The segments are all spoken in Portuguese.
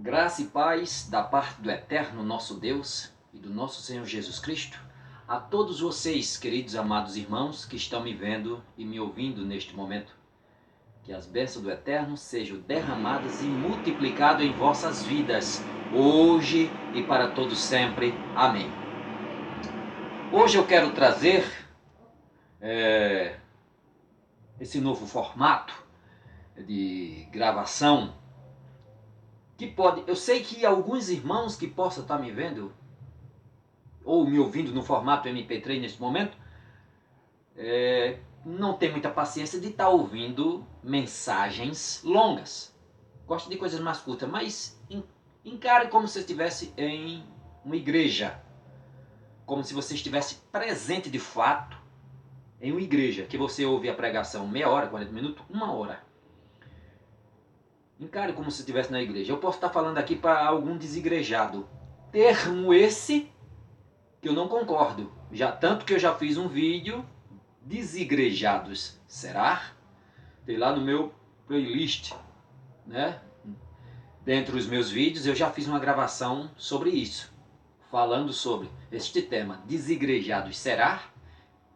Graça e paz da parte do eterno nosso Deus e do nosso Senhor Jesus Cristo a todos vocês, queridos amados irmãos, que estão me vendo e me ouvindo neste momento. Que as bênçãos do eterno sejam derramadas e multiplicadas em vossas vidas, hoje e para todos sempre. Amém. Hoje eu quero trazer esse novo formato de gravação que pode, eu sei que alguns irmãos que possam estar me vendo ou me ouvindo no formato MP3 nesse momento, não tem muita paciência de estar ouvindo mensagens longas. Gosto de coisas mais curtas, mas encare como se estivesse em uma igreja, como se você estivesse presente de fato em uma igreja, que você ouve a pregação meia hora, 40 minutos, uma hora. Encare como se estivesse na igreja. Eu posso estar falando aqui para algum desigrejado. Termo esse que eu não concordo. Tanto que eu já fiz um vídeo desigrejados. Será? Tem lá no meu playlist, né? Dentre os meus vídeos eu já fiz uma gravação sobre isso, falando sobre este tema, desigrejados. Será?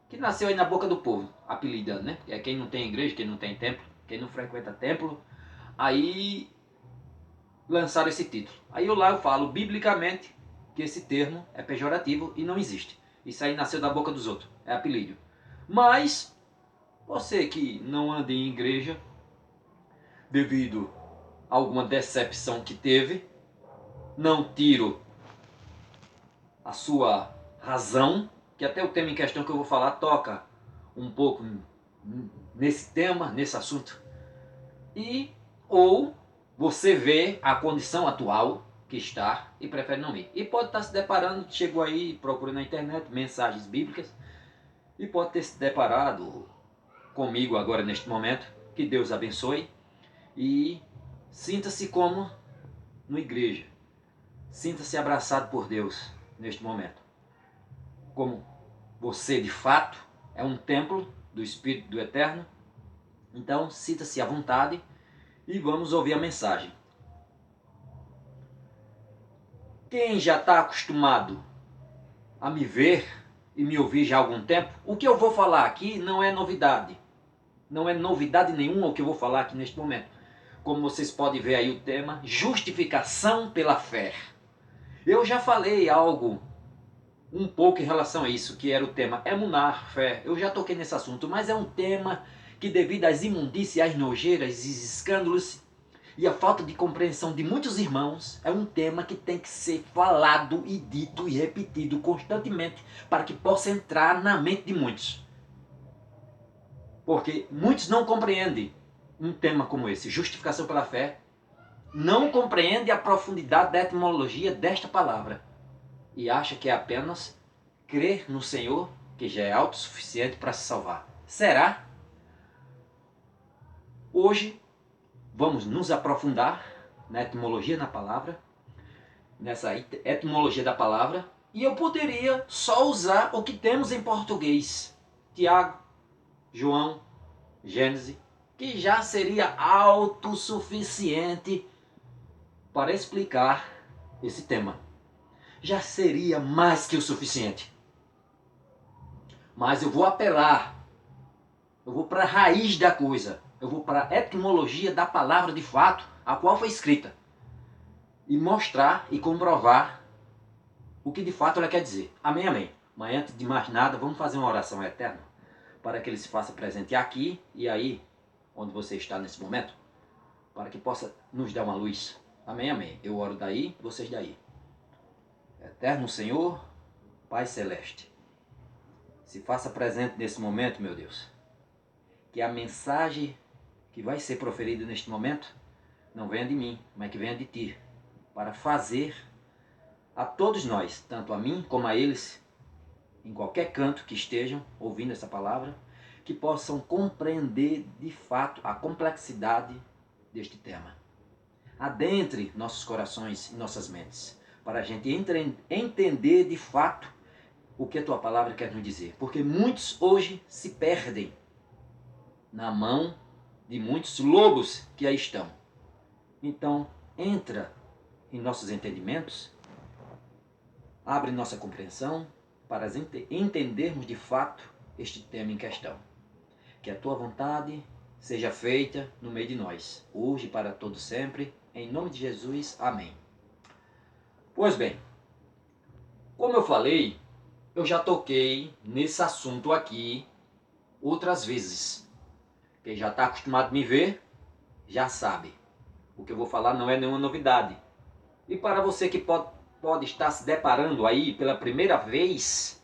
Que nasceu aí na boca do povo, apelidando, né? É quem não tem igreja, quem não tem templo, quem não frequenta templo. Aí lançaram esse título. Aí eu falo biblicamente que esse termo é pejorativo e não existe. Isso aí nasceu da boca dos outros, é apelido. Mas você que não anda em igreja devido a alguma decepção que teve, não tiro a sua razão, que até o tema em questão que eu vou falar toca um pouco nesse tema, nesse assunto. Ou você vê a condição atual que está e prefere não ir. E pode estar se deparando, chegou aí, procura na internet mensagens bíblicas, e pode ter se deparado comigo agora neste momento. Que Deus abençoe e sinta-se como na igreja. Sinta-se abraçado por Deus neste momento. Como você de fato é um templo do Espírito do Eterno, então sinta-se à vontade e vamos ouvir a mensagem. Quem já está acostumado a me ver e me ouvir já há algum tempo, o que eu vou falar aqui não é novidade. Não é novidade nenhuma o que eu vou falar aqui neste momento. Como vocês podem ver aí o tema, justificação pela fé. Eu já falei algo um pouco em relação a isso, que era o tema emunar, fé. Eu já toquei nesse assunto, mas é um tema que devido às imundícias, às nojeiras e escândalos e a falta de compreensão de muitos irmãos, é um tema que tem que ser falado e dito e repetido constantemente para que possa entrar na mente de muitos. Porque muitos não compreendem um tema como esse, justificação pela fé, não compreendem a profundidade da etimologia desta palavra e acha que é apenas crer no Senhor, que já é autossuficiente para se salvar. Será? Hoje vamos nos aprofundar na etimologia da palavra, nessa etimologia da palavra, e eu poderia só usar o que temos em português, Tiago, João, Gênesis, que já seria autossuficiente para explicar esse tema. Já seria mais que o suficiente. Mas eu vou apelar, eu vou para a raiz da coisa, eu vou para a etimologia da palavra de fato, a qual foi escrita, e mostrar e comprovar o que de fato ela quer dizer. Amém, amém. Mas antes de mais nada, vamos fazer uma oração eterna, para que Ele se faça presente aqui e aí, onde você está nesse momento, para que possa nos dar uma luz. Amém, amém. Eu oro daí, vocês daí. Eterno Senhor, Pai Celeste, se faça presente nesse momento, meu Deus. Que a mensagem que vai ser proferida neste momento não venha de mim, mas que venha de Ti, para fazer a todos nós, tanto a mim como a eles, em qualquer canto que estejam ouvindo essa palavra, que possam compreender de fato a complexidade deste tema. Adentre nossos corações e nossas mentes, para a gente entender de fato o que a Tua palavra quer nos dizer. Porque muitos hoje se perdem na mão de muitos lobos que aí estão. Então, entra em nossos entendimentos, abre nossa compreensão para entendermos de fato este tema em questão. Que a tua vontade seja feita no meio de nós, hoje e para todo sempre, em nome de Jesus, amém. Pois bem, como eu falei, eu já toquei nesse assunto aqui outras vezes. Quem já está acostumado a me ver, já sabe. O que eu vou falar não é nenhuma novidade. E para você que pode estar se deparando aí pela primeira vez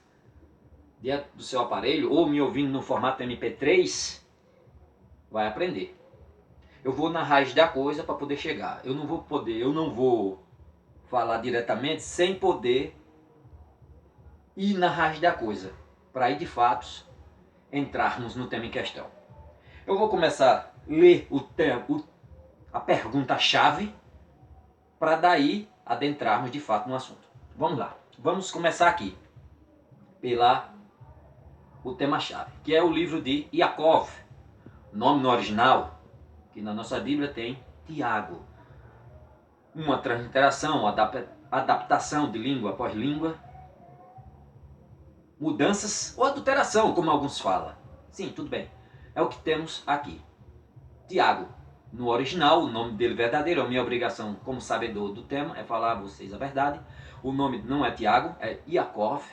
diante do seu aparelho, ou me ouvindo no formato MP3, vai aprender. Eu vou na raiz da coisa para poder chegar. Eu não vou falar diretamente sem poder ir na raiz da coisa, para aí de fato entrarmos no tema em questão. Eu vou começar a ler a pergunta-chave para daí adentrarmos de fato no assunto. Vamos lá, vamos começar aqui o tema-chave, que é o livro de Yaakov. O nome no original, que na nossa Bíblia tem Tiago. Uma transliteração, adaptação de língua após língua, mudanças ou adulteração, como alguns falam. Sim, tudo bem. É o que temos aqui. Tiago, no original, o nome dele verdadeiro, a minha obrigação como sabedor do tema é falar a vocês a verdade. O nome não é Tiago, é Yaakov.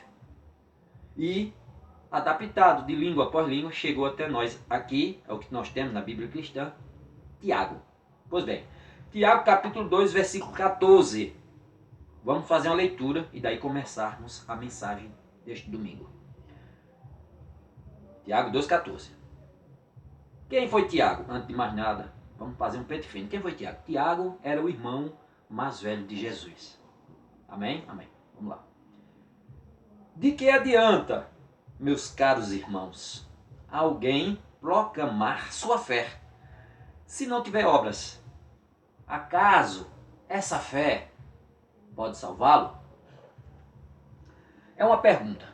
E adaptado de língua após língua, chegou até nós aqui, é o que nós temos na Bíblia cristã, Tiago. Pois bem, Tiago capítulo 2, versículo 14. Vamos fazer uma leitura e daí começarmos a mensagem deste domingo. Tiago 2,14. Quem foi Tiago? Antes de mais nada, vamos fazer um pente fino. Quem foi Tiago? Tiago era o irmão mais velho de Jesus. Amém? Amém. Vamos lá. De que adianta, meus caros irmãos, alguém proclamar sua fé, se não tiver obras? Acaso essa fé pode salvá-lo? É uma pergunta.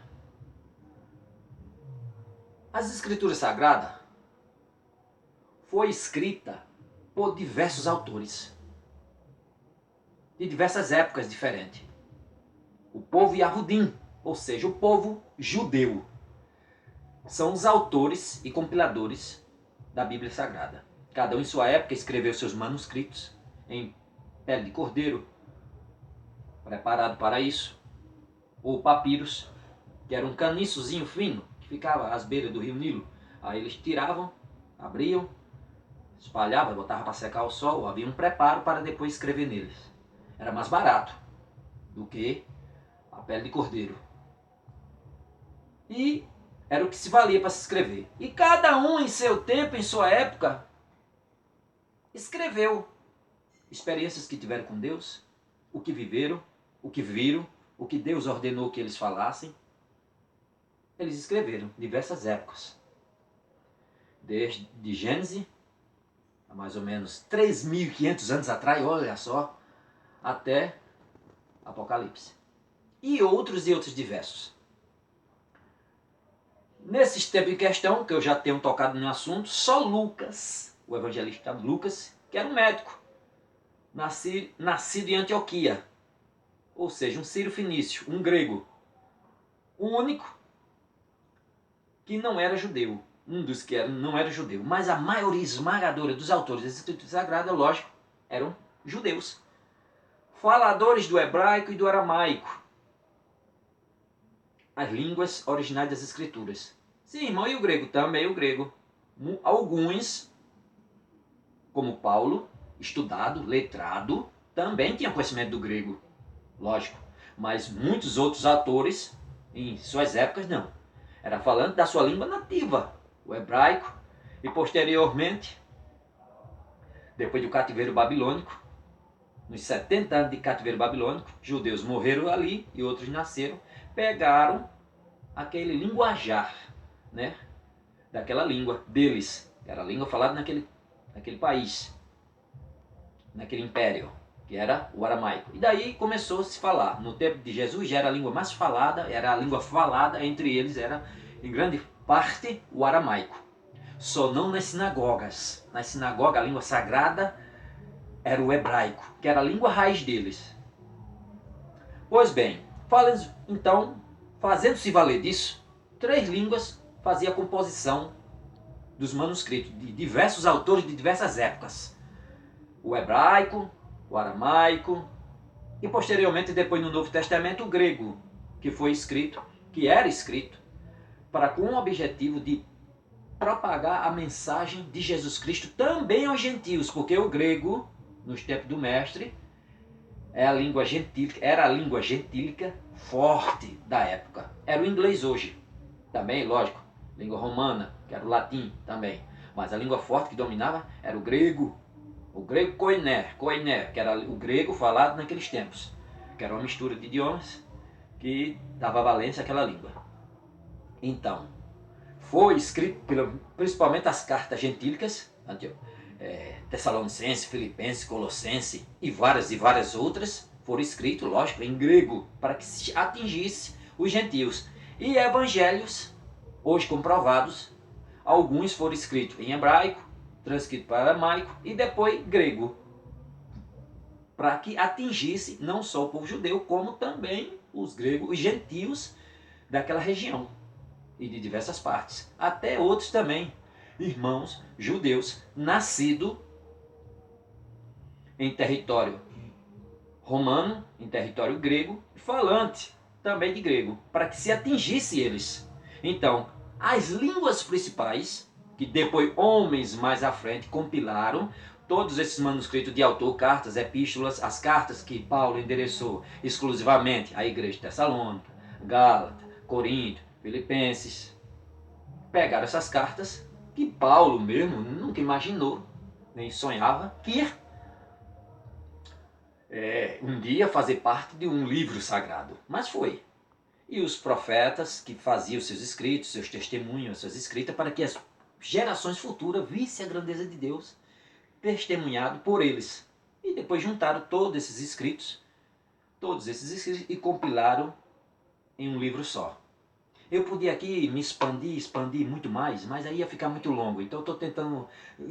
As Escrituras Sagradas foi escrita por diversos autores, de diversas épocas diferentes. O povo Yahudim, ou seja, o povo judeu, são os autores e compiladores da Bíblia Sagrada. Cada um em sua época escreveu seus manuscritos em pele de cordeiro, preparado para isso, ou papiros, que era um caniçozinho fino, que ficava às beiras do rio Nilo. Aí eles tiravam, abriam, espalhavam, botavam para secar ao sol, havia um preparo para depois escrever neles. Era mais barato do que a pele de cordeiro. E era o que se valia para se escrever. E cada um em seu tempo, em sua época, escreveu experiências que tiveram com Deus, o que viveram, o que viram, o que Deus ordenou que eles falassem. Eles escreveram diversas épocas. Desde Gênesis, há mais ou menos 3.500 anos atrás, olha só, até Apocalipse. E outros diversos. Nesses tempos em questão, que eu já tenho tocado no assunto, só Lucas, o evangelista Lucas, que era um médico, nascido em Antioquia, ou seja, um sírio fenício, um grego, o único que não era judeu, um dos que não era judeu, mas a maioria esmagadora dos autores das Escrituras Sagradas, lógico, eram judeus, faladores do hebraico e do aramaico, as línguas originais das Escrituras. Sim, irmão, e o grego? Também o grego. Alguns, como Paulo, estudado, letrado, também tinham conhecimento do grego, lógico. Mas muitos outros autores, em suas épocas, não. Era falando da sua língua nativa, o hebraico, e posteriormente, depois do cativeiro babilônico, nos 70 anos de cativeiro babilônico, judeus morreram ali e outros nasceram, pegaram aquele linguajar, né, daquela língua deles, era a língua falada naquele país, naquele império, que era o aramaico. E daí começou a se falar. No tempo de Jesus já era a língua mais falada, era a língua falada, entre eles era, em grande parte, o aramaico. Só não nas sinagogas. Na sinagoga, a língua sagrada era o hebraico, que era a língua raiz deles. Pois bem, então, fazendo-se valer disso, 3 línguas fazia a composição dos manuscritos de diversos autores de diversas épocas. O hebraico, o aramaico e posteriormente, depois no Novo Testamento, o grego, que era escrito com o objetivo de propagar a mensagem de Jesus Cristo também aos gentios, porque o grego, nos tempos do mestre, era a língua gentílica forte da época. Era o inglês hoje, também, lógico, língua romana, que era o latim também, mas a língua forte que dominava era o grego koiné, que era o grego falado naqueles tempos, que era uma mistura de idiomas que dava valência àquela língua. Então, foi escrito principalmente as cartas gentílicas, Tessalonicense, Filipense, Colossense e várias outras, foram escritos, lógico, em grego, para que se atingisse os gentios. E evangelhos, hoje comprovados, alguns foram escritos em hebraico, transcrito para aramaico e depois grego, para que atingisse não só o povo judeu, como também os gregos, os gentios daquela região e de diversas partes, até outros também, irmãos judeus, nascidos em território romano, em território grego, falante também de grego, para que se atingisse eles. Então, as línguas principais, que depois homens mais à frente compilaram, todos esses manuscritos de autor, cartas, epístolas, as cartas que Paulo endereçou exclusivamente à igreja de Tessalônica, Gálatas, Corinto, Filipenses, pegaram essas cartas que Paulo mesmo nunca imaginou, nem sonhava, que um dia fazer parte de um livro sagrado, mas foi. E os profetas que faziam seus escritos, seus testemunhos, suas escritas, para que as gerações futuras vissem a grandeza de Deus, testemunhado por eles. E depois juntaram todos esses escritos e compilaram em um livro só. Eu podia aqui me expandir muito mais, mas aí ia ficar muito longo. Então eu estou tentando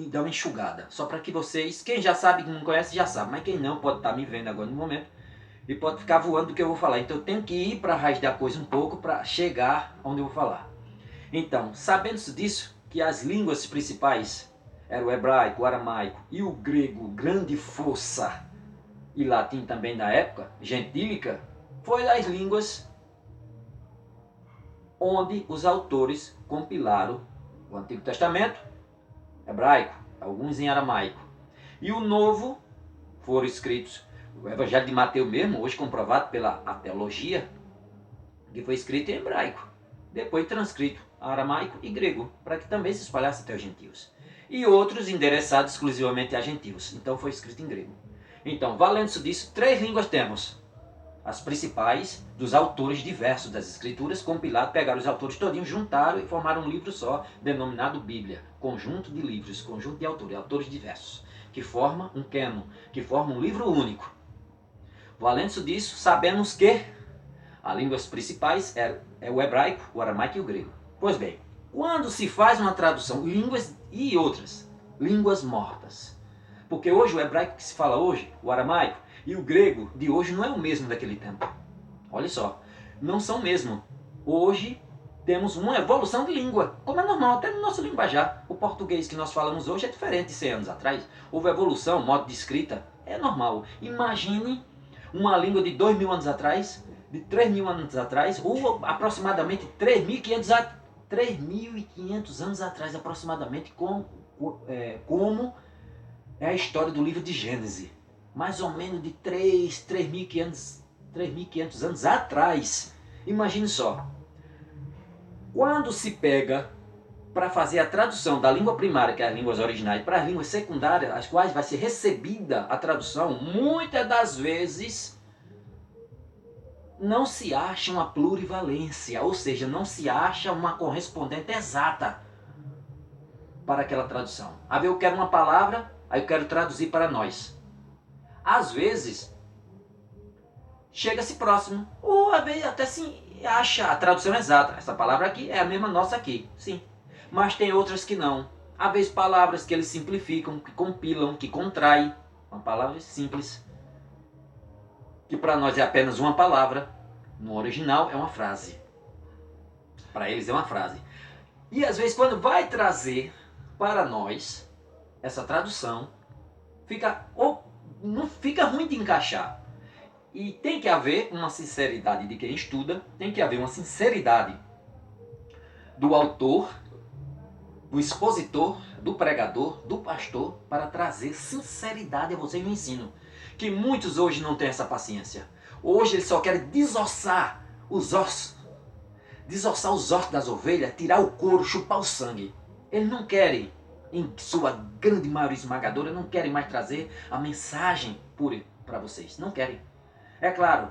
dar uma enxugada. Só para que vocês, quem já sabe, quem não conhece, já sabe. Mas quem não, pode estar me vendo agora no momento. E pode ficar voando do que eu vou falar. Então eu tenho que ir para a raiz da coisa um pouco para chegar onde eu vou falar. Então, sabendo-se disso, que as línguas principais eram o hebraico, o aramaico e o grego, grande força, e latim também na época, gentílica, foi as línguas onde os autores compilaram o Antigo Testamento, hebraico, alguns em aramaico. E o Novo foram escritos, o Evangelho de Mateus mesmo, hoje comprovado pela teologia, que foi escrito em hebraico, depois transcrito aramaico e grego, para que também se espalhasse até os gentios. E outros endereçados exclusivamente a gentios, então foi escrito em grego. Então, valendo-se disso, 3 línguas temos. As principais dos autores diversos das escrituras, compilados, pegaram os autores todinhos, juntaram e formaram um livro só, denominado Bíblia. Conjunto de livros, conjunto de autores diversos, que forma um cânon, que forma um livro único. Valendo-se disso, sabemos que as línguas principais é o hebraico, o aramaico e o grego. Pois bem, quando se faz uma tradução, línguas e outras, línguas mortas. Porque hoje o hebraico que se fala hoje, o aramaico, e o grego de hoje não é o mesmo daquele tempo. Olha só, não são mesmo. Hoje temos uma evolução de língua, como é normal, até no nosso linguajar. O português que nós falamos hoje é diferente de 100 anos atrás. Houve evolução, modo de escrita, é normal. Imagine uma língua de 2.000 anos atrás, de 3.000 anos atrás, ou aproximadamente 3.500 anos atrás, aproximadamente, como é a história do livro de Gênesis. Mais ou menos de 3.500 anos atrás. Imagine só. Quando se pega para fazer a tradução da língua primária, que é as línguas originais, para as línguas secundárias, as quais vai ser recebida a tradução, muitas das vezes não se acha uma plurivalência, ou seja, não se acha uma correspondente exata para aquela tradução. Eu quero uma palavra, aí eu quero traduzir para nós. Às vezes, chega-se próximo, ou às vezes até se acha a tradução exata. Essa palavra aqui é a mesma nossa aqui, sim. Mas tem outras que não. Às vezes palavras que eles simplificam, que compilam, que contraem. Uma palavra simples. que para nós é apenas uma palavra, no original é uma frase. Para eles é uma frase. E às vezes quando vai trazer para nós essa tradução, não fica ruim de encaixar. E tem que haver uma sinceridade de quem estuda, tem que haver uma sinceridade do autor, do expositor, do pregador, do pastor, para trazer sinceridade a você no ensino. Que muitos hoje não têm essa paciência. Hoje eles só querem desossar os ossos das ovelhas, tirar o couro, chupar o sangue. Eles não querem, em sua grande maioria esmagadora, não querem mais trazer a mensagem pura para vocês. Não querem. É claro,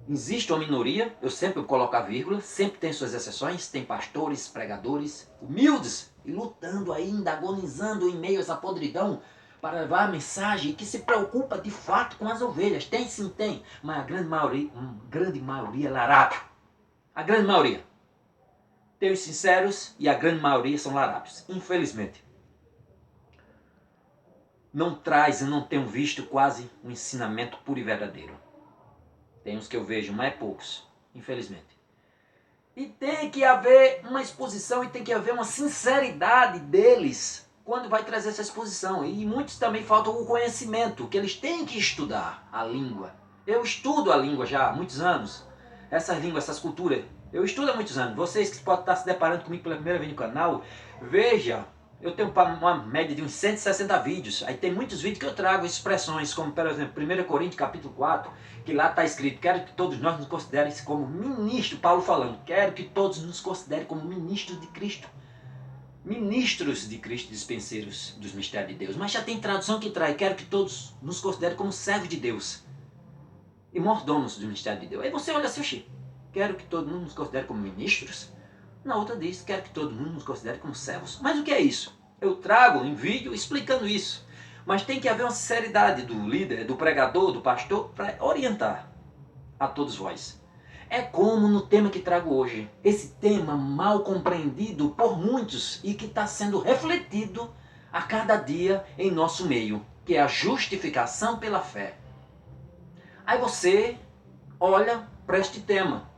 existe uma minoria, eu sempre coloco a vírgula, sempre tem suas exceções, tem pastores, pregadores, humildes, e lutando ainda, agonizando em meio a essa podridão, para levar a mensagem que se preocupa de fato com as ovelhas. Tem sim, tem, mas a grande maioria é larápio. A grande maioria. Tem os sinceros e a grande maioria são larápios, infelizmente. Não traz, eu não tenho visto quase um ensinamento puro e verdadeiro. Tem uns que eu vejo, mas é poucos, infelizmente. E tem que haver uma exposição e tem que haver uma sinceridade deles quando vai trazer essa exposição. E muitos também faltam o conhecimento, que eles têm que estudar a língua. Eu estudo a língua já há muitos anos. Essas línguas, essas culturas, eu estudo há muitos anos. Vocês que podem estar se deparando comigo pela primeira vez no canal, veja, eu tenho uma média de uns 160 vídeos. Aí tem muitos vídeos que eu trago expressões, como por exemplo, 1 Coríntios capítulo 4, que lá está escrito: quero que todos nós nos considerem como ministro, Paulo falando, quero que todos nos considerem como ministros de Cristo. Ministros de Cristo, dispenseiros dos mistérios de Deus. Mas já tem tradução que traz: quero que todos nos considerem como servos de Deus e mordomos do mistério de Deus. Aí você olha assim, quero que todo mundo nos considere como ministros. Na outra diz, quero que todo mundo nos considere como servos. Mas o que é isso? Eu trago em vídeo explicando isso. Mas tem que haver uma sinceridade do líder, do pregador, do pastor, para orientar a todos vós. É como no tema que trago hoje. Esse tema mal compreendido por muitos e que está sendo refletido a cada dia em nosso meio, que é a justificação pela fé. Aí você olha para este tema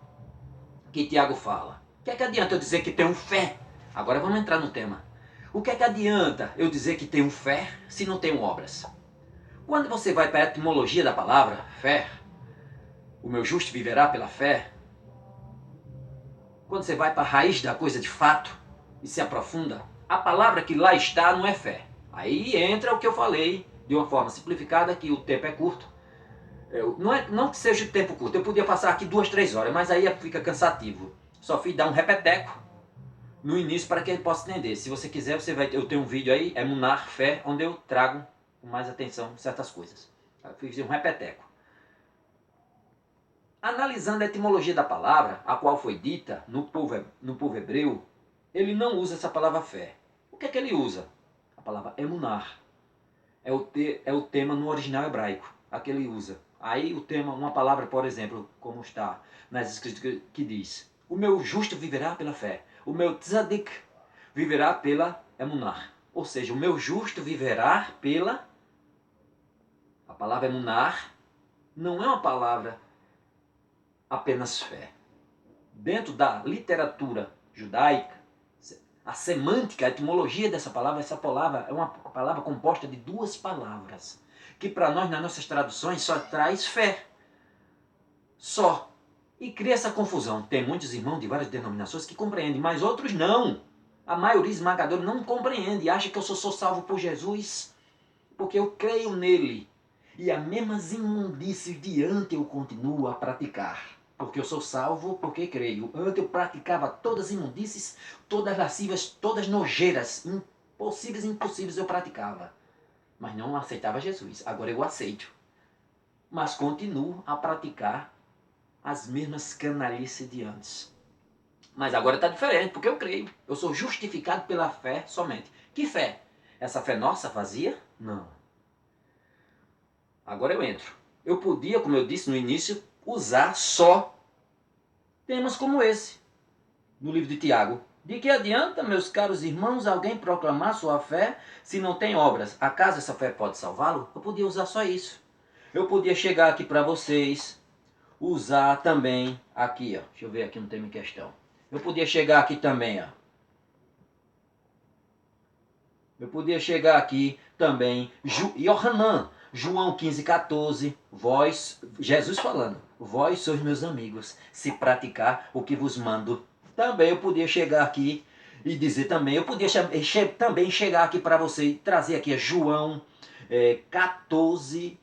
que Tiago fala. O que é que adianta eu dizer que tenho fé? Agora vamos entrar no tema. O que é que adianta eu dizer que tenho fé se não tenho obras? Quando você vai para a etimologia da palavra fé, o meu justo viverá pela fé. Quando você vai para a raiz da coisa de fato e se aprofunda, a palavra que lá está não é fé. Aí entra o que eu falei de uma forma simplificada, que o tempo é curto. Não que seja o tempo curto, eu podia passar aqui 2, 3 horas, mas aí fica cansativo. Só fiz dar um repeteco no início para que ele possa entender. Se você quiser, eu tenho um vídeo aí, Emunar Fé, onde eu trago com mais atenção certas coisas. Eu fiz um repeteco. Analisando a etimologia da palavra, a qual foi dita no povo hebreu, ele não usa essa palavra fé. O que é que ele usa? A palavra emunar. É o tema no original hebraico, a que ele usa. Aí o tema, uma palavra, por exemplo, como está nas escrituras que diz: o meu justo viverá pela fé, o meu tzadik viverá pela emunar. Ou seja, o meu justo viverá pela... A palavra emunar não é uma palavra apenas fé. Dentro da literatura judaica, a semântica, a etimologia dessa palavra, essa palavra é uma palavra composta de 2 palavras, que para nós, nas nossas traduções, só traz fé. Só. E cria essa confusão. Tem muitos irmãos de várias denominações que compreendem, mas outros não. A maioria esmagadora não compreende, acha que eu sou salvo por Jesus, porque eu creio nele. E as mesmas imundícies de antes eu continuo a praticar. Porque eu sou salvo, porque creio. Antes eu praticava todas as imundícies, todas as lascivas, todas nojeiras, impossíveis eu praticava. Mas não aceitava Jesus. Agora eu aceito. Mas continuo a praticar as mesmas canalices de antes. Mas agora está diferente, porque eu creio. Eu sou justificado pela fé somente. Que fé? Essa fé nossa vazia? Não. Agora eu entro. Eu podia, como eu disse no início, usar só temas como esse, no livro de Tiago. De que adianta, meus caros irmãos, alguém proclamar sua fé se não tem obras? Acaso essa fé pode salvá-lo? Eu podia usar só isso. Eu podia chegar aqui para vocês, usar também aqui, ó. Deixa eu ver aqui um tema em questão. Eu podia chegar aqui também, ó. Eu podia chegar aqui também, Yohanan, João 15,14, vós, Jesus falando, vós sois meus amigos, se praticar o que vos mando. Também eu podia chegar aqui e dizer também, eu podia também chegar aqui para você e trazer aqui a João 14,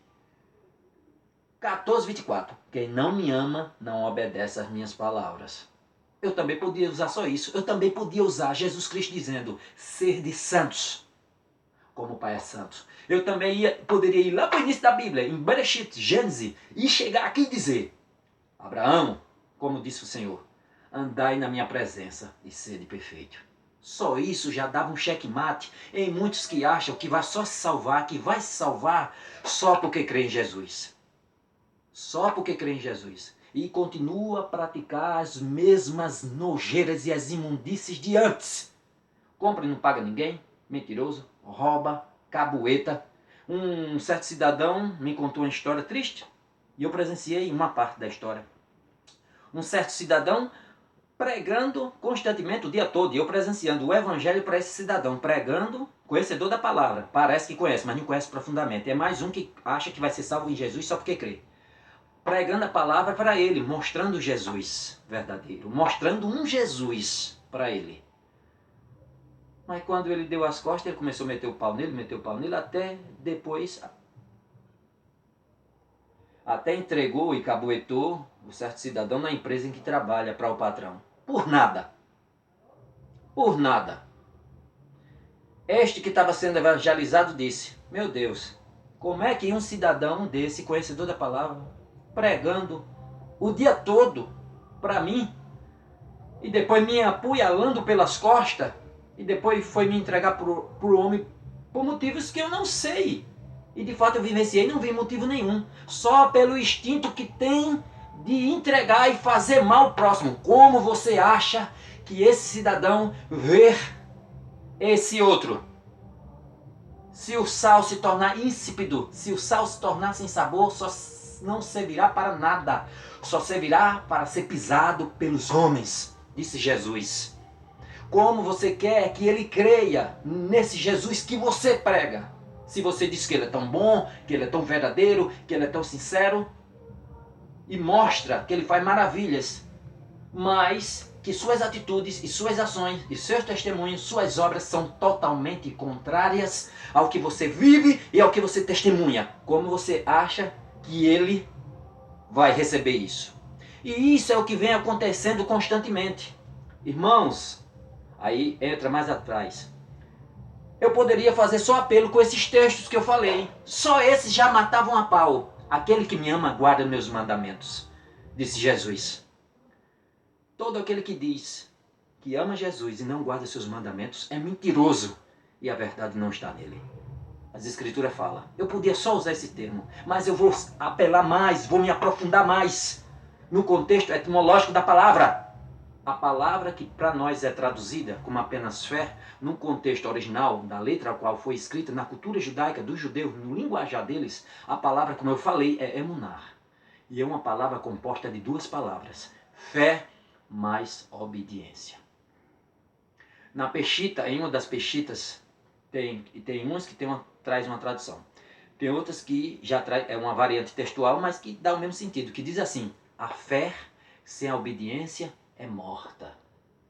24. Quem não me ama, não obedece às minhas palavras. Eu também podia usar só isso. Eu também podia usar Jesus Cristo dizendo, ser de santos, como o Pai é santo. Eu também poderia ir lá para o início da Bíblia, em Bereshit, Gênesis, e chegar aqui e dizer, Abraão, como disse o Senhor, andai na minha presença e sede perfeito. Só isso já dava um checkmate em muitos que acham que vai só se salvar, que vai se salvar só porque crê em Jesus. Só porque crê em Jesus. E continua a praticar as mesmas nojeiras e as imundícies de antes. Compra e não paga ninguém, mentiroso, rouba, cabueta. Um certo cidadão me contou uma história triste e eu presenciei uma parte da história. Um certo cidadão pregando constantemente o dia todo, e eu presenciando o evangelho para esse cidadão, pregando, conhecedor da palavra, parece que conhece, mas não conhece profundamente. É mais um que acha que vai ser salvo em Jesus só porque crê. Pregando a palavra para ele, mostrando Jesus verdadeiro, mostrando um Jesus para ele. Mas quando ele deu as costas, ele começou a meter o pau nele, até depois, até entregou e cabuetou o certo cidadão na empresa em que trabalha para o patrão. Por nada. Por nada. Este que estava sendo evangelizado disse, meu Deus, como é que um cidadão desse, conhecedor da palavra, pregando o dia todo para mim, e depois me apunhalando pelas costas, e depois foi me entregar para o homem por motivos que eu não sei. E de fato eu vivenciei e não vi motivo nenhum. Só pelo instinto que tem de entregar e fazer mal ao próximo. Como você acha que esse cidadão vê esse outro? Se o sal se tornar insípido, se o sal se tornar sem sabor, só não servirá para nada. Só servirá para ser pisado pelos homens, disse Jesus. Como você quer que ele creia nesse Jesus que você prega? Se você diz que ele é tão bom, que ele é tão verdadeiro, que ele é tão sincero, e mostra que ele faz maravilhas, mas que suas atitudes e suas ações, e seus testemunhos, suas obras são totalmente contrárias ao que você vive e ao que você testemunha. Como você acha que ele vai receber isso? E isso é o que vem acontecendo constantemente. Irmãos, aí entra mais atrás. Eu poderia fazer só apelo com esses textos que eu falei. Só esses já matavam a pau. Aquele que me ama guarda meus mandamentos, disse Jesus. Todo aquele que diz que ama Jesus e não guarda seus mandamentos é mentiroso e a verdade não está nele. As Escrituras falam. Eu podia só usar esse termo, mas eu vou apelar mais, vou me aprofundar mais no contexto etimológico da palavra. A palavra que para nós é traduzida como apenas fé, no contexto original da letra a qual foi escrita na cultura judaica dos judeus, no linguajar deles, a palavra, como eu falei, é emunar. E é uma palavra composta de duas palavras, fé mais obediência. Na Peshita, em uma das Peshitas, tem umas que traz uma tradução. Tem outras que já traz, é uma variante textual, mas que dá o mesmo sentido, que diz assim, a fé sem a obediência é morta.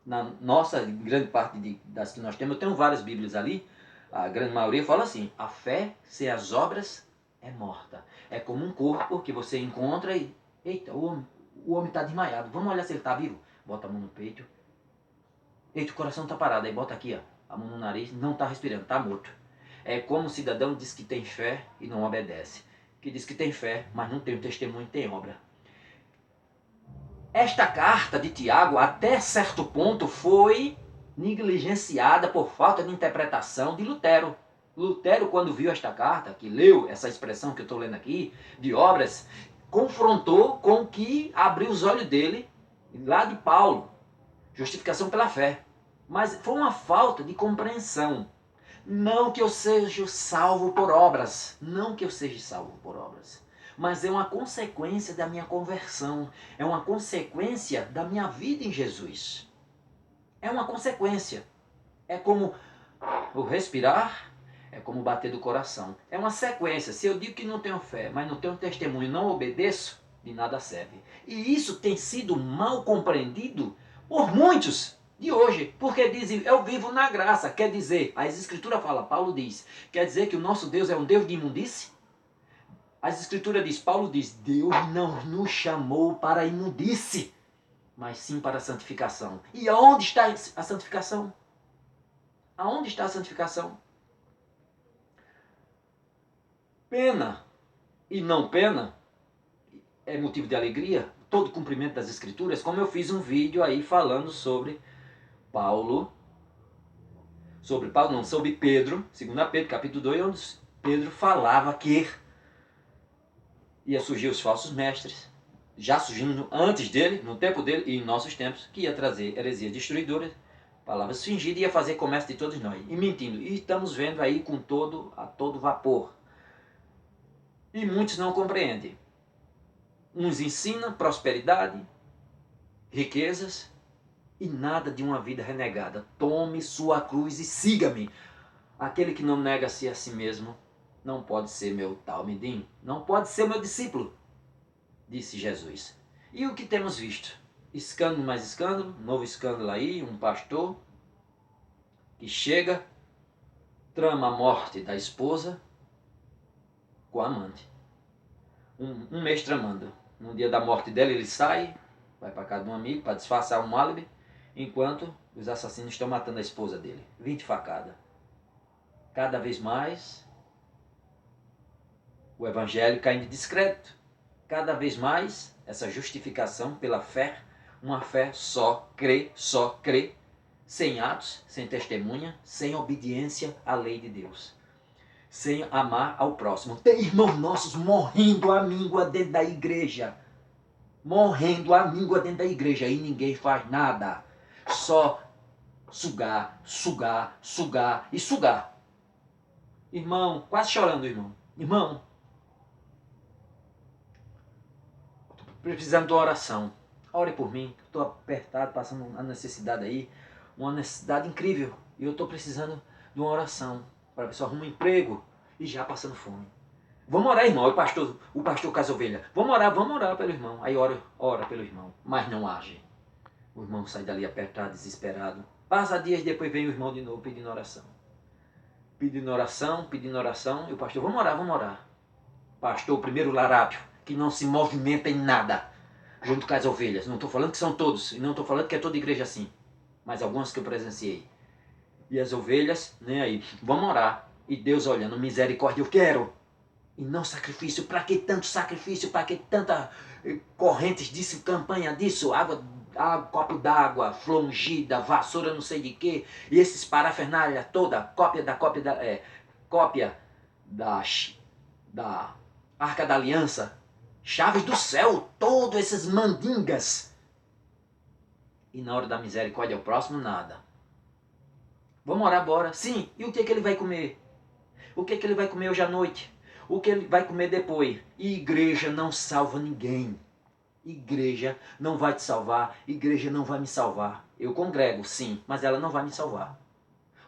Na nossa grande parte das que nós temos, eu tenho várias bíblias ali, a grande maioria fala assim, a fé sem as obras é morta. É como um corpo que você encontra e, eita, o homem está desmaiado, vamos olhar se ele está vivo. Bota a mão no peito, eita, o coração está parado, aí bota aqui, ó, a mão no nariz, não está respirando, está morto. É como um cidadão diz que tem fé e não obedece, que diz que tem fé, mas não tem o testemunho, tem obra. Esta carta de Tiago, até certo ponto, foi negligenciada por falta de interpretação de Lutero. Lutero, quando viu esta carta, que leu essa expressão que eu estou lendo aqui, de obras, confrontou com o que abriu os olhos dele, lá de Paulo, justificação pela fé. Mas foi uma falta de compreensão. Não que eu seja salvo por obras, não que eu seja salvo por obras, mas é uma consequência da minha conversão, é uma consequência da minha vida em Jesus. É uma consequência. É como o respirar, é como o bater do coração. É uma sequência. Se eu digo que não tenho fé, mas não tenho testemunho e não obedeço, de nada serve. E isso tem sido mal compreendido por muitos de hoje, porque dizem, eu vivo na graça. Quer dizer, as escrituras falam, Paulo diz, quer dizer que o nosso Deus é um Deus de imundície? As escrituras diz, Paulo diz, Deus não nos chamou para a imundície, mas sim para a santificação. E aonde está a santificação? Aonde está a santificação? Pena e não pena é motivo de alegria? Todo cumprimento das escrituras, como eu fiz um vídeo aí falando sobre Pedro, 2 Pedro, capítulo 2, onde Pedro falava que ia surgir os falsos mestres, já surgindo antes dele, no tempo dele e em nossos tempos, que ia trazer heresias destruidoras, palavras fingidas e ia fazer comércio de todos nós, e mentindo. E estamos vendo aí a todo vapor. E muitos não compreendem. Uns ensinam prosperidade, riquezas e nada de uma vida renegada. Tome sua cruz e siga-me. Aquele que não nega-se a si mesmo não pode ser meu talmidim, não pode ser meu discípulo, disse Jesus. E o que temos visto? Escândalo mais escândalo, novo escândalo aí, um pastor que chega, trama a morte da esposa com a amante. Um mês tramando. No dia da morte dela ele sai, vai para casa de um amigo para disfarçar um álibi, enquanto os assassinos estão matando a esposa dele. 20 facadas. Cada vez mais o evangelho caindo em descrédito. Cada vez mais essa justificação pela fé, uma fé só crê, sem atos, sem testemunha, sem obediência à lei de Deus, sem amar ao próximo. Tem irmãos nossos morrendo à míngua dentro da igreja, morrendo à míngua dentro da igreja e ninguém faz nada, só sugar, sugar, sugar e sugar. Irmão, quase chorando, irmão, precisando de uma oração. Ore por mim, estou apertado, passando uma necessidade aí, uma necessidade incrível. E eu estou precisando de uma oração para ver se eu arrumo um emprego e já passando fome. Vamos orar, irmão, o pastor Casa Ovelha. Vamos orar pelo irmão. Aí ora pelo irmão, mas não age. O irmão sai dali apertado, desesperado. Passa dias depois vem o irmão de novo pedindo oração. Pedindo oração. E o pastor, vamos orar. Pastor, o primeiro larápio, que não se movimenta em nada, junto com as ovelhas. Não estou falando que são todos, e não estou falando que é toda igreja assim, mas algumas que eu presenciei. E as ovelhas, nem aí, vamos orar. E Deus olhando, misericórdia eu quero, e não sacrifício. Para que tanto sacrifício? Para que tanta correntes disso, campanha disso, água, copo d'água, flor ungida, vassoura não sei de quê, e esses parafernália toda, cópia da Arca da Aliança, chaves do céu, todos esses mandingas. E na hora da misericórdia ao próximo, nada. Vamos orar, bora. Sim, e o que ele vai comer? O que ele vai comer hoje à noite? O que ele vai comer depois? E igreja não salva ninguém. Igreja não vai te salvar, igreja não vai me salvar. Eu congrego, sim, mas ela não vai me salvar.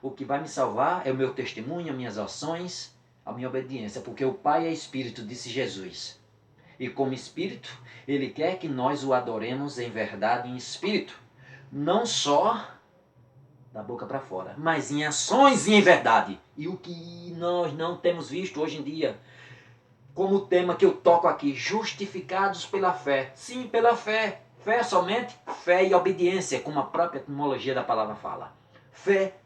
O que vai me salvar é o meu testemunho, as minhas ações, a minha obediência, porque o Pai é Espírito, disse Jesus. E como Espírito, Ele quer que nós o adoremos em verdade e em Espírito. Não só da boca para fora, mas em ações e em verdade. E o que nós não temos visto hoje em dia, como o tema que eu toco aqui, justificados pela fé. Sim, pela fé. Fé somente, fé e obediência, como a própria etimologia da palavra fala. Fé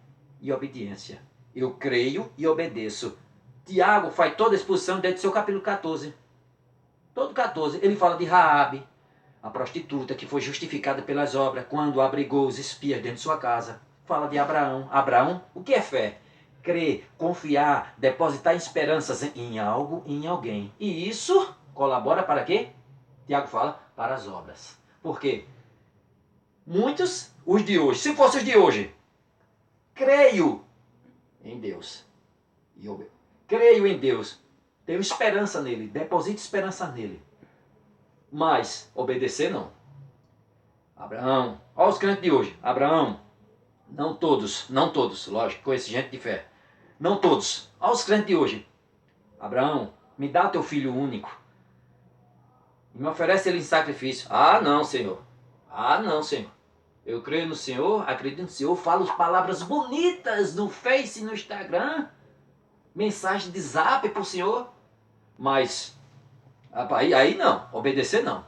e obediência. Eu creio e obedeço. Tiago faz toda a exposição dentro do seu capítulo 14. Todo 14, ele fala de Raabe, a prostituta que foi justificada pelas obras quando abrigou os espias dentro de sua casa. Fala de Abraão. Abraão, o que é fé? Crer, confiar, depositar esperanças em algo e em alguém. E isso colabora para quê? Tiago fala, para as obras. Por quê? Muitos, os de hoje, se fossem os de hoje, creio em Deus. Creio em Deus. Tenho esperança nele, deposito esperança nele. Mas obedecer não. Abraão, olha os crentes de hoje. Abraão, não todos, lógico, conheço gente de fé. Não todos, olha os crentes de hoje. Abraão, me dá teu filho único. E me oferece ele em sacrifício. Ah, não, Senhor. Ah, não, Senhor. Eu creio no Senhor, acredito no Senhor, falo palavras bonitas no Face e no Instagram. Mensagem de zap pro Senhor. Mas, aí não, obedecer não.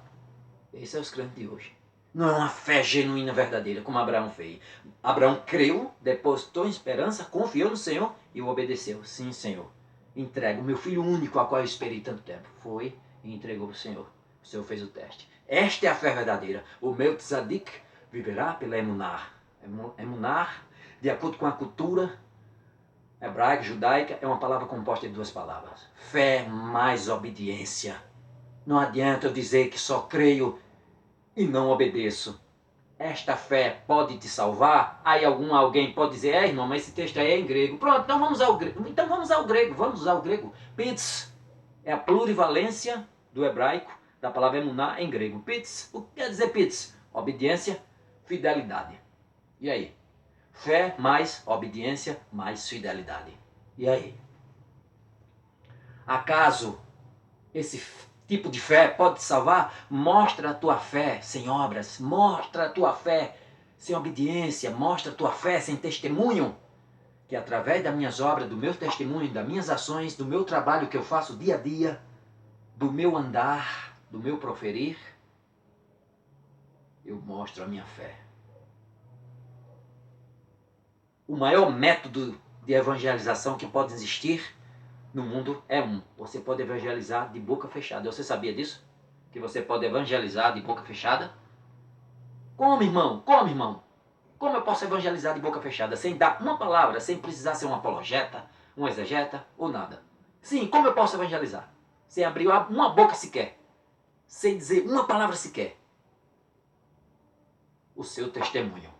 Esse é os crentes de hoje. Não é uma fé genuína, verdadeira, como Abraão fez. Abraão creu, depositou em esperança, confiou no Senhor e o obedeceu. Sim, Senhor. Entrego o meu filho único, a qual eu esperei tanto tempo. Foi e entregou para o Senhor. O Senhor fez o teste. Esta é a fé verdadeira. O meu tzadik viverá pela emunar. Emunar, de acordo com a cultura hebraica, judaica, é uma palavra composta de duas palavras. Fé mais obediência. Não adianta eu dizer que só creio e não obedeço. Esta fé pode te salvar? Aí alguém pode dizer, irmão, mas esse texto aí é em grego. Pronto, então vamos ao grego. Vamos usar o grego. Pitz é a plurivalência do hebraico, da palavra emuná em grego. Pitz, o que quer dizer pitz? Obediência, fidelidade. E aí? Fé mais obediência mais fidelidade. E aí? Acaso esse tipo de fé pode te salvar? Mostra a tua fé sem obras. Mostra a tua fé sem obediência. Mostra a tua fé sem testemunho. Que através das minhas obras, do meu testemunho, das minhas ações, do meu trabalho que eu faço dia a dia, do meu andar, do meu proferir, eu mostro a minha fé. O maior método de evangelização que pode existir no mundo é um. Você pode evangelizar de boca fechada. Você sabia disso? Que você pode evangelizar de boca fechada? Como, irmão? Como, irmão? Como eu posso evangelizar de boca fechada? Sem dar uma palavra, sem precisar ser um apologeta, um exegeta ou nada. Sim, como eu posso evangelizar? Sem abrir uma boca sequer. Sem dizer uma palavra sequer. O seu testemunho.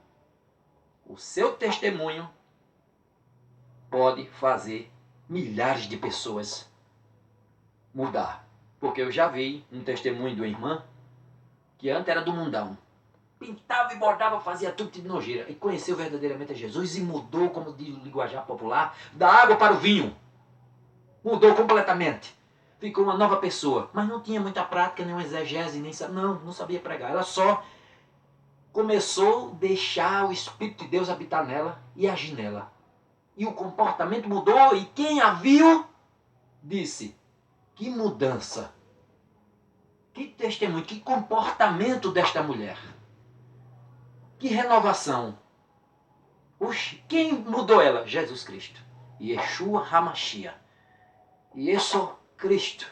O seu testemunho pode fazer milhares de pessoas mudar. Porque eu já vi um testemunho de uma irmã que antes era do mundão. Pintava e bordava, fazia tudo de nojeira. E conheceu verdadeiramente a Jesus e mudou, como diz o linguajar popular, da água para o vinho. Mudou completamente. Ficou uma nova pessoa. Mas não tinha muita prática, nem uma exegese, nem não sabia pregar. Ela só começou a deixar o Espírito de Deus habitar nela e agir nela. E o comportamento mudou, e quem a viu disse, que mudança, que testemunho, que comportamento desta mulher, que renovação. Oxe, quem mudou ela? Jesus Cristo. Yeshua HaMashiach. Yesu Cristo.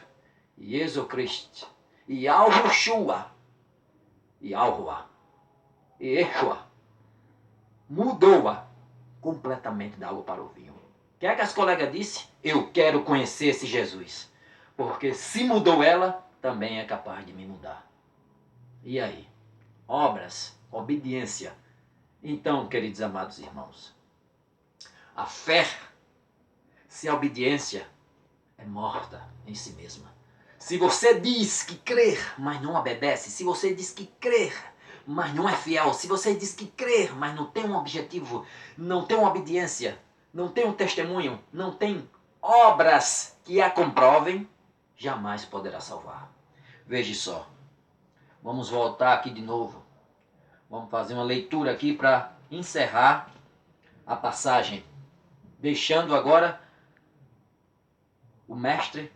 Yesu Cristo. Yahushua. Yahuwah. Yeshua. Mudou-a completamente da água para o vinho. O que é que as colegas disse? Eu quero conhecer esse Jesus. Porque se mudou ela, também é capaz de me mudar. E aí? Obras, obediência. Então, queridos amados irmãos, a fé sem a obediência é morta em si mesma. Se você diz que crer, mas não obedece, se você diz que crer, mas não é fiel, se você diz que crer, mas não tem um objetivo, não tem uma obediência, não tem um testemunho, não tem obras que a comprovem, jamais poderá salvar. Veja só, vamos voltar aqui de novo. Vamos fazer uma leitura aqui para encerrar a passagem, deixando agora o mestre,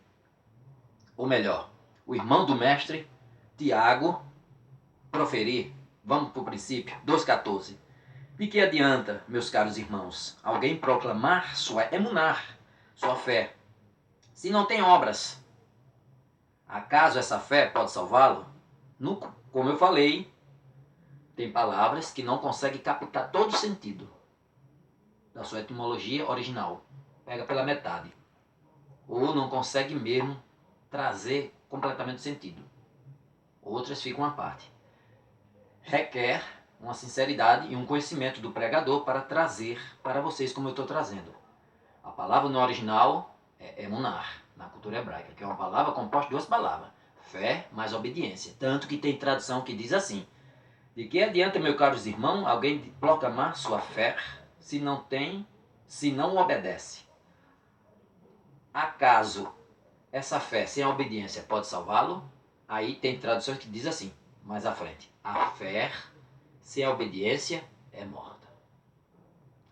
ou melhor, o irmão do mestre, Tiago, proferir. Vamos para o princípio, 2,14. De que adianta, meus caros irmãos, alguém proclamar sua emunar, sua fé, se não tem obras? Acaso essa fé pode salvá-lo? Como eu falei, tem palavras que não conseguem captar todo o sentido da sua etimologia original. Pega pela metade. Ou não consegue mesmo trazer completamente o sentido. Outras ficam à parte. Requer uma sinceridade e um conhecimento do pregador para trazer para vocês como eu estou trazendo. A palavra no original é emunar. na cultura hebraica, que é uma palavra composta de duas palavras. Fé mais obediência. Tanto que tem tradução que diz assim: de que adianta, meus caros irmãos, alguém proclamar sua fé se não obedece? Acaso essa fé sem a obediência pode salvá-lo? Aí tem traduções que diz assim, mais à frente: a fé sem a obediência é morta.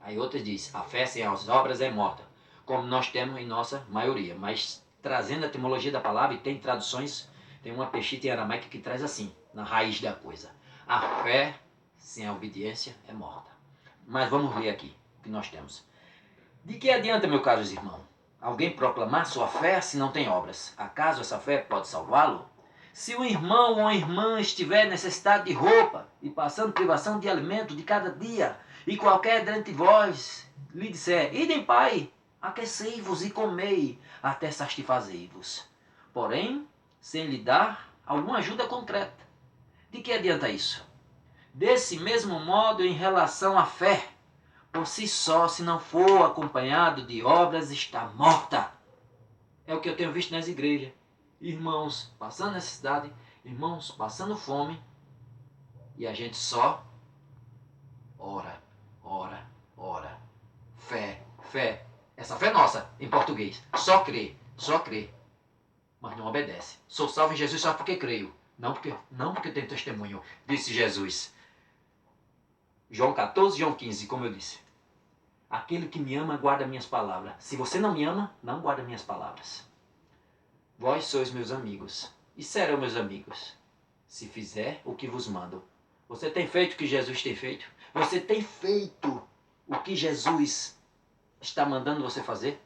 Aí outras diz: a fé sem as obras é morta, como nós temos em nossa maioria. Mas trazendo a etimologia da palavra, e tem traduções, tem uma peshita em aramaico que traz assim, na raiz da coisa: a fé sem a obediência é morta. Mas vamos ler aqui o que nós temos. De que adianta, meus caros irmãos, alguém proclamar sua fé se não tem obras? Acaso essa fé pode salvá-lo? Se um irmão ou uma irmã estiver necessitado de roupa e passando privação de alimento de cada dia, e qualquer dentre vós lhe disser: idem, pai, aquecei-vos e comei, até satisfazei-vos, porém, sem lhe dar alguma ajuda concreta, de que adianta isso? Desse mesmo modo, em relação à fé, por si só, se não for acompanhado de obras, está morta. É o que eu tenho visto nas igrejas. Irmãos passando necessidade, irmãos passando fome, e a gente só ora, ora, ora. Fé, fé. Essa fé é nossa, em português. Só crê, mas não obedece. Sou salvo em Jesus só porque creio. Não porque tenho testemunho, disse Jesus. João 14, João 15, como eu disse. Aquele que me ama, guarda minhas palavras. Se você não me ama, não guarda minhas palavras. Vós sois meus amigos, e serão meus amigos, se fizer o que vos mando. Você tem feito o que Jesus tem feito? Você tem feito o que Jesus está mandando você fazer?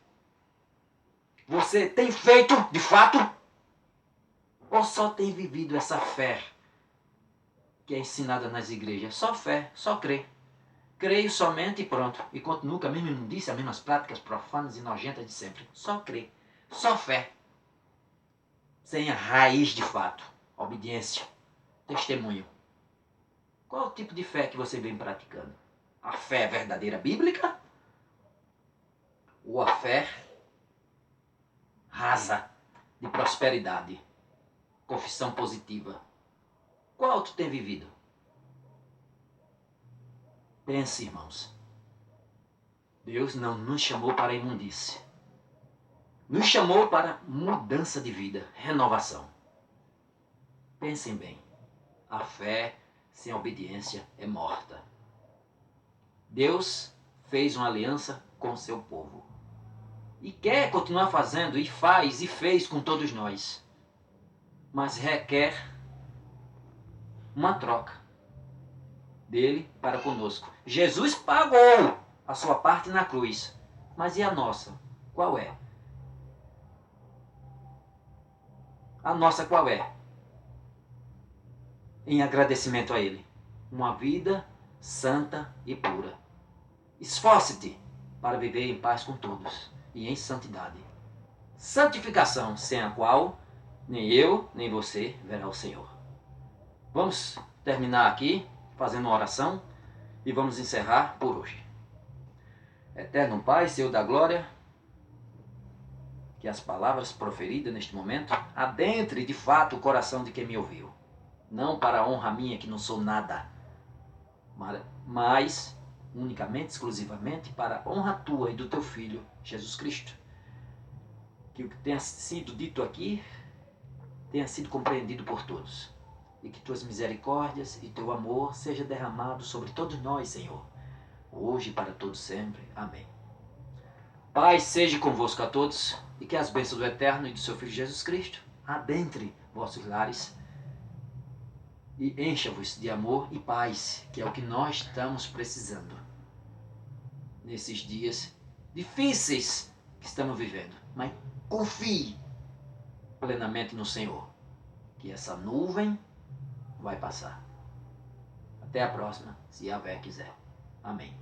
Você tem feito, de fato? Ou só tem vivido essa fé que é ensinada nas igrejas? Só fé, só crer. Creio somente e pronto. E continuo com a mesma imundícia, as mesmas práticas profanas e nojentas de sempre. Só crer. Só fé. Sem a raiz de fato. Obediência. Testemunho. Qual é o tipo de fé que você vem praticando? A fé verdadeira bíblica? Ou a fé rasa de prosperidade? Confissão positiva? Qual tu tem vivido? Pense, irmãos. Deus não nos chamou para a imundície. Nos chamou para mudança de vida, renovação. Pensem bem. A fé sem obediência é morta. Deus fez uma aliança com o seu povo. E quer continuar fazendo, e faz, e fez com todos nós. Mas requer uma troca dele para conosco. Jesus pagou a sua parte na cruz. Mas e a nossa? Qual é? A nossa qual é? Em agradecimento a Ele. Uma vida santa e pura. Esforce-te para viver em paz com todos e em santidade. Santificação, sem a qual nem eu, nem você verá o Senhor. Vamos terminar aqui fazendo uma oração e vamos encerrar por hoje. Eterno Pai, Senhor da glória, que as palavras proferidas neste momento adentre de fato o coração de quem me ouviu. Não para a honra minha, que não sou nada, mas unicamente, exclusivamente para a honra tua e do teu Filho, Jesus Cristo. Que o que tenha sido dito aqui tenha sido compreendido por todos. E que tuas misericórdias e teu amor seja derramado sobre todos nós, Senhor, hoje e para todos sempre. Amém. Pai, seja convosco a todos, e que as bênçãos do Eterno e do seu Filho Jesus Cristo adentre vossos lares e encha-vos de amor e paz, que é o que nós estamos precisando nesses dias difíceis que estamos vivendo. Mas confie plenamente no Senhor, que essa nuvem vai passar. Até a próxima, se Yahvé quiser. Amém.